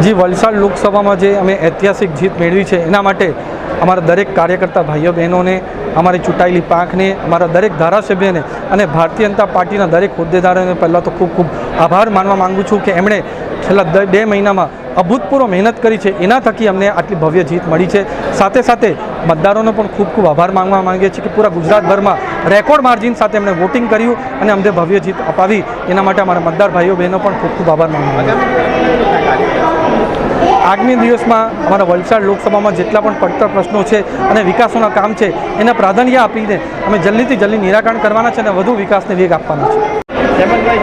જી, વલસાડ લોકસભામાં જે અમે ઐતિહાસિક જીત મેળવી છે એના માટે અમારા દરેક કાર્યકર્તા ભાઈઓ બહેનોને, અમારી ચૂંટાયેલી પાંખને, અમારા દરેક ધારાસભ્યને અને ભારતીય જનતા પાર્ટીના દરેક હોદ્દેદારોને પહેલાં તો ખૂબ ખૂબ આભાર માનવા માગું છું કે એમણે છેલ્લા 2 મહિનામાં અભૂતપૂર્વ મહેનત કરી છે. એના થકી અમને આટલી ભવ્ય જીત મળી છે. સાથે સાથે મતદારોનો પણ ખૂબ ખૂબ આભાર માગવા માંગીએ છીએ કે પૂરા ગુજરાતભરમાં રેકોર્ડ માર્જિન સાથે એમણે વોટિંગ કર્યું અને અમને ભવ્ય જીત અપાવી. એના માટે અમારા મતદાર ભાઈઓ બહેનો પણ ખૂબ ખૂબ આભાર માગવા માંગીએ. આગામી દિવસમાં અમારા વલસાડ લોકસભામાં જેટલા પણ પડતર પ્રશ્નો છે અને વિકાસોના કામ છે એને પ્રાધાન્ય આપીને અમે જલ્દીથી જલ્દી નિરાકરણ કરવાના છે અને વધુ વિકાસને વેગ આપવાના છે.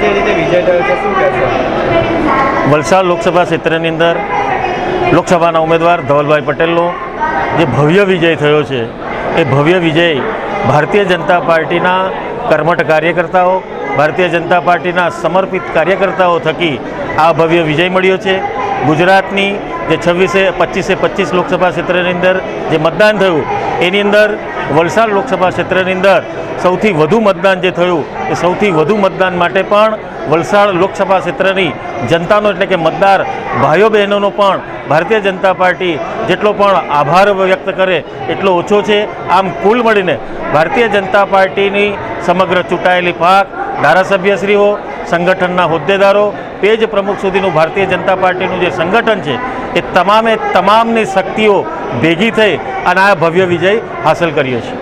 જે રીતે વિજય થયો છે શું કહેશો? વલસાડ લોકસભા ક્ષેત્રની અંદર લોકસભાના ઉમેદવાર ધવલભાઈ પટેલનો જે ભવ્ય વિજય થયો છે એ ભવ્ય વિજય ભારતીય જનતા પાર્ટીના કર્મઠ કાર્યકર્તાઓ, ભારતીય જનતા પાર્ટીના સમર્પિત કાર્યકર્તાઓ થકી આ ભવ્ય વિજય મળ્યો છે. ગુજરાતની જે 25 લોકસભા ક્ષેત્રની અંદર જે મતદાન થયું એની અંદર વલસાડ લોકસભા ક્ષેત્રની અંદર સૌથી વધુ મતદાન જે થયું એ સૌથી વધુ મતદાન માટે પણ વલસાડ લોકસભા ક્ષેત્રની જનતાનો એટલે કે મતદાર ભાઈઓ બહેનોનો પણ ભારતીય જનતા પાર્ટી જેટલો પણ આભાર વ્યક્ત કરે એટલો ઓછો છે. આમ કુલ મળીને ભારતીય જનતા પાર્ટીની સમગ્ર ચૂંટાયેલી પાંખ, ધારાસભ્યશ્રીઓ, સંગઠનના હોદ્દેદારો, પેજ પ્રમુખ સુધીનું ભારતીય જનતા પાર્ટીનું જે સંગઠન છે એ તમામની શક્તિઓ ભેગી થઈ અને આ ભવ્ય વિજય હાંસલ કર્યો છે.